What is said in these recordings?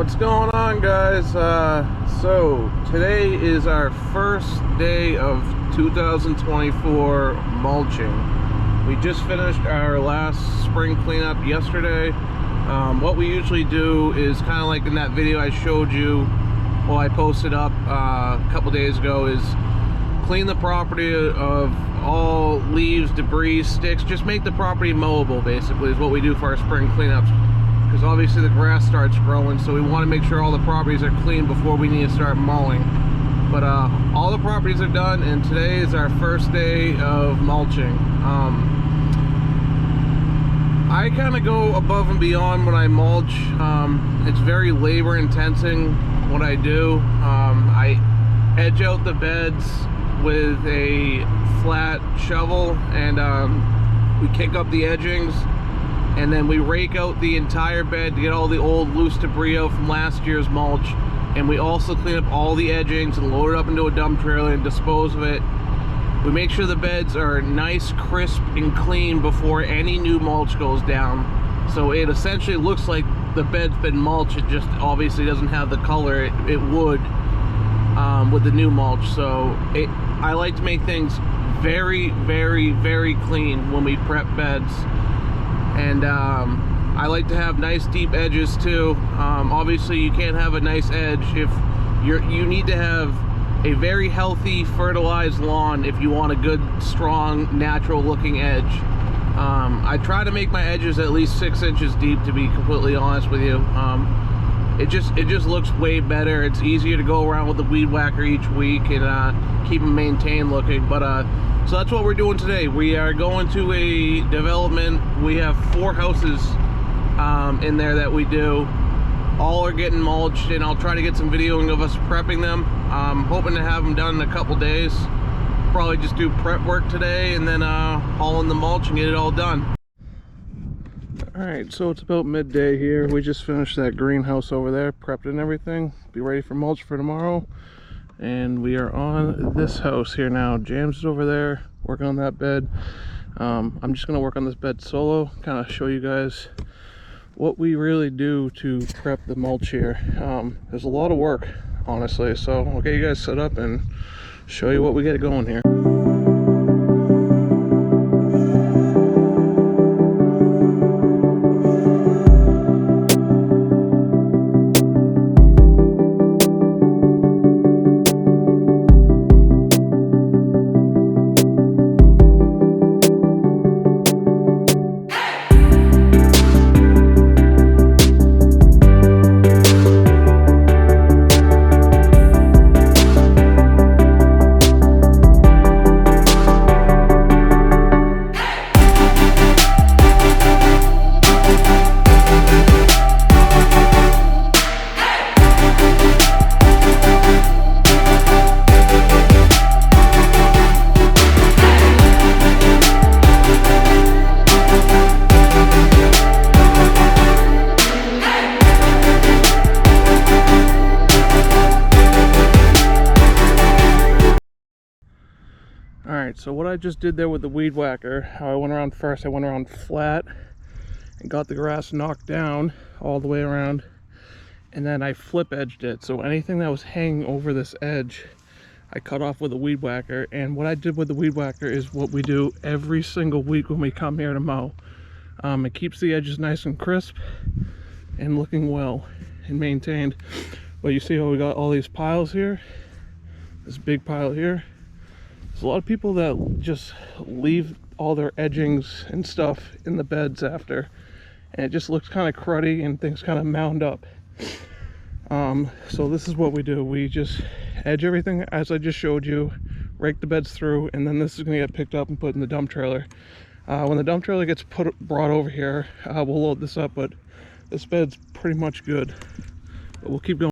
What's going on, guys? So today is our first day of 2024 mulching. We just finished our last spring cleanup yesterday. What we usually do is kind of like in that video I showed you, well, I posted up a couple days ago, is clean the property of all leaves, debris, sticks. Just make the property mowable, basically, is what we do for our spring cleanups. Because obviously the grass starts growing, so we want to make sure all the properties are clean before we need to start mowing. But all the properties are done, and today is our first day of mulching. I kind of go above and beyond when I mulch. It's very labor intensive what I do. I edge out the beds with a flat shovel, and we kick up the edgings, and then we rake out the entire bed to get all the old loose debris out from last year's mulch. And we also clean up all the edgings and load it up into a dump trailer and dispose of it. We make sure the beds are nice, crisp, and clean before any new mulch goes down. So it essentially looks like the bed's been mulched. It just obviously doesn't have the color it would with the new mulch. So I like to make things very, very, very clean when we prep beds. And I like to have nice deep edges too. Obviously you can't have a nice edge if you need to have a very healthy fertilized lawn if you want a good, strong, natural looking edge. I try to make my edges at least 6 inches deep, to be completely honest with you. It just looks way better. It's easier to go around with the weed whacker each week and keep them maintained looking. But so that's what we're doing today. We are going to a development. We have 4 houses in there that we do. All are getting mulched, and I'll try to get some videoing of us prepping them. I'm hoping to have them done in a couple days. Probably just do prep work today and then haul in the mulch and get it all done. Alright, so it's about midday here. We just finished that greenhouse over there, prepped and everything. Be ready for mulch for tomorrow. And we are on this house here now. James is over there working on that bed. I'm just going to work on this bed solo, kind of show you guys what we really do to prep the mulch here. There's a lot of work, honestly, so I'll get you guys set up and show you what we get going here. Alright, so what I just did there with the weed whacker, how I went around first, I went around flat and got the grass knocked down all the way around, and then I flip edged it. So anything that was hanging over this edge, I cut off with a weed whacker. And what I did with the weed whacker is what we do every single week when we come here to mow. It keeps the edges nice and crisp and looking well and maintained. But you see how we got all these piles here, this big pile here. There's a lot of people that just leave all their edgings and stuff in the beds after, and it just looks kind of cruddy and things kind of mound up. So this is what we do. We just edge everything as I just showed you, rake the beds through, and then this is going to get picked up and put in the dump trailer. When the dump trailer gets brought over here, we'll load this up, but this bed's pretty much good. But we'll keep going.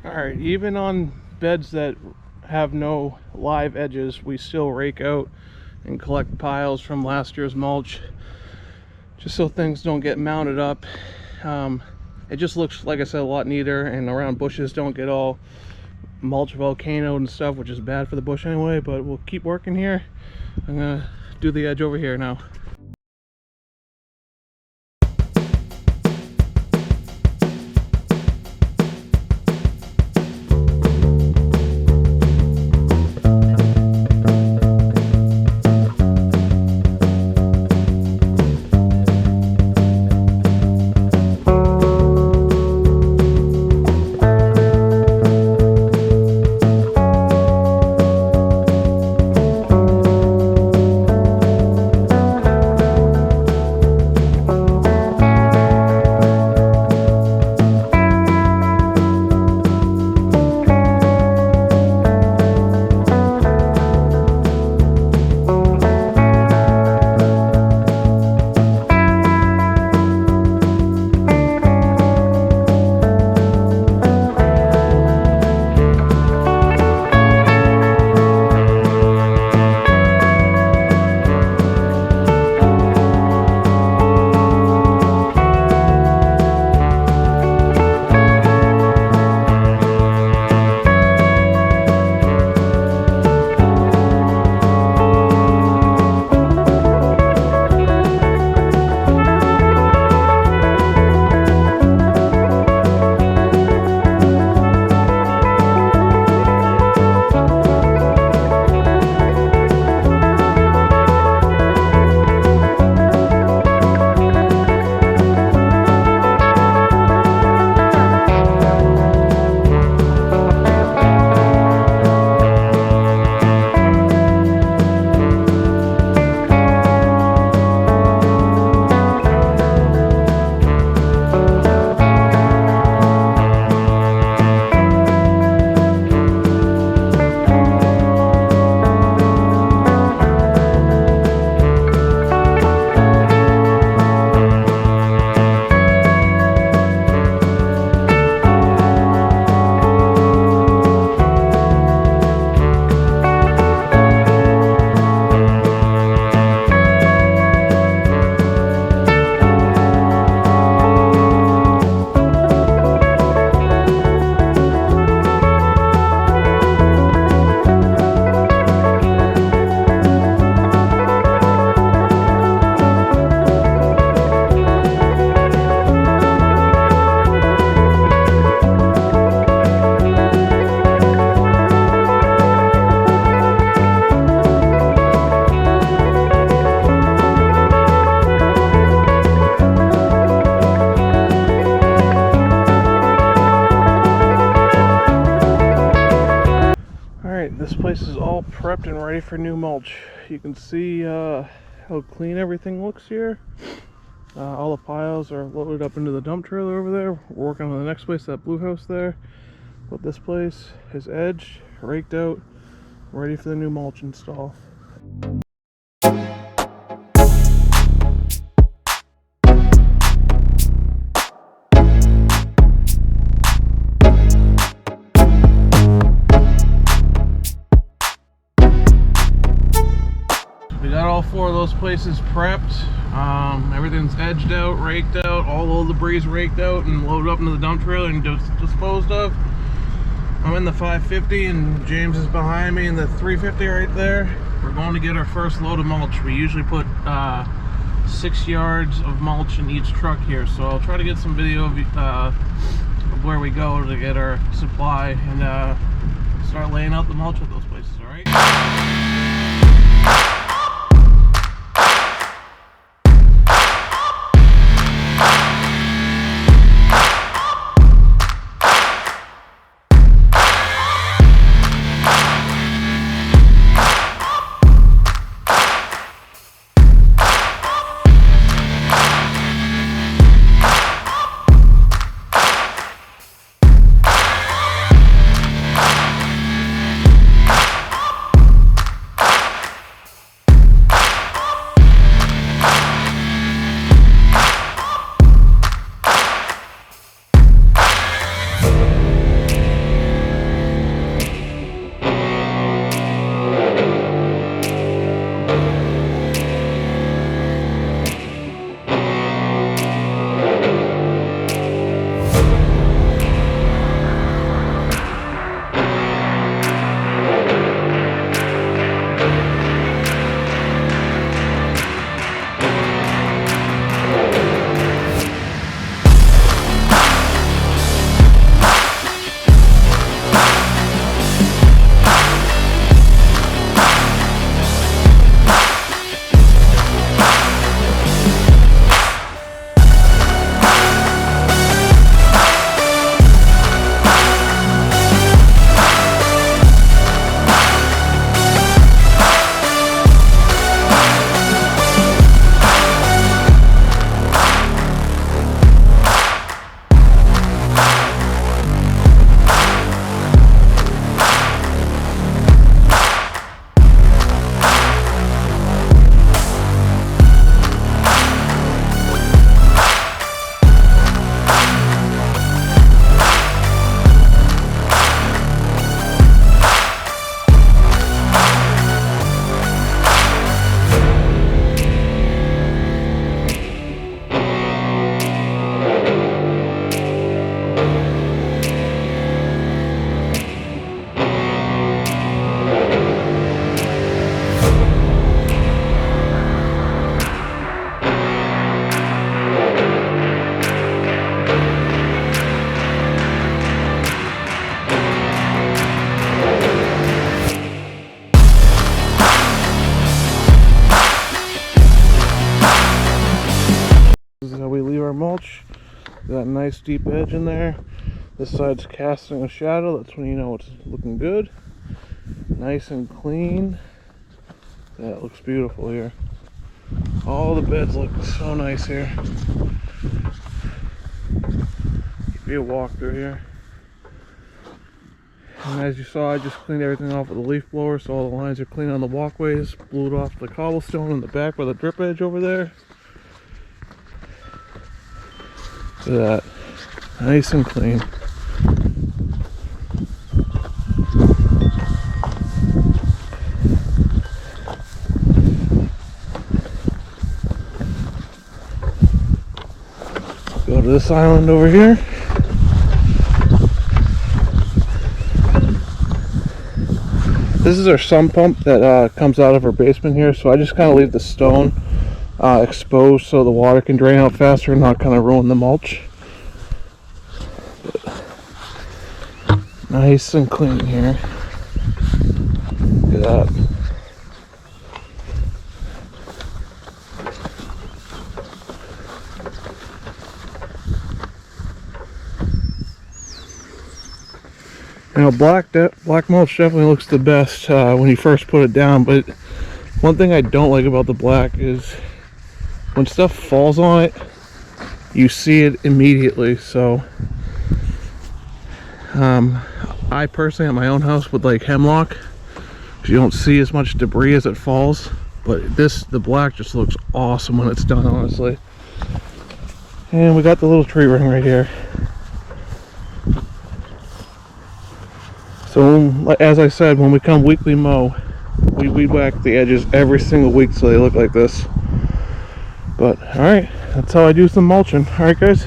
Alright, even on beds that have no live edges, we still rake out and collect piles from last year's mulch, just so things don't get mounted up. It just looks, like I said, a lot neater, and around bushes don't get all mulch volcano and stuff, which is bad for the bush anyway. But we'll keep working here. I'm gonna do the edge over here now. This place is all prepped and ready for new mulch. You can see how clean everything looks here. All the piles are loaded up into the dump trailer over there. We're working on the next place, that blue house there. But this place is edged, raked out, ready for the new mulch install. We got all four of those places prepped. Everything's edged out, raked out, all the debris raked out and loaded up into the dump trailer and just disposed of. I'm in the 550 and James is behind me in the 350 right there. We're going to get our first load of mulch. We usually put 6 yards of mulch in each truck here, so I'll try to get some video of where we go to get our supply and start laying out the mulch at those places, all right? This is how we leave our mulch. Got a nice deep edge in there. This side's casting a shadow. That's when you know it's looking good. Nice and clean. That looks beautiful here. All the beds look so nice here. Give you a walk through here. And as you saw, I just cleaned everything off with a leaf blower, so all the lines are clean on the walkways. Blew it off the cobblestone in the back by the drip edge over there. Look at that. Nice and clean. Go to this island over here. This is our sump pump that comes out of our basement here, so I just kind of leave the stone exposed so the water can drain out faster and not kind of ruin the mulch. But nice and clean here. Look at that. You know, black mulch definitely looks the best when you first put it down, but one thing I don't like about the black is when stuff falls on it, you see it immediately. So I personally at my own house would like hemlock because you don't see as much debris as it falls, but the black just looks awesome when it's done, honestly. And we got the little tree ring right here. So as I said, when we come weekly mow, we weed whack the edges every single week so they look like this. But alright, that's how I do some mulching. Alright guys,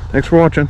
thanks for watching.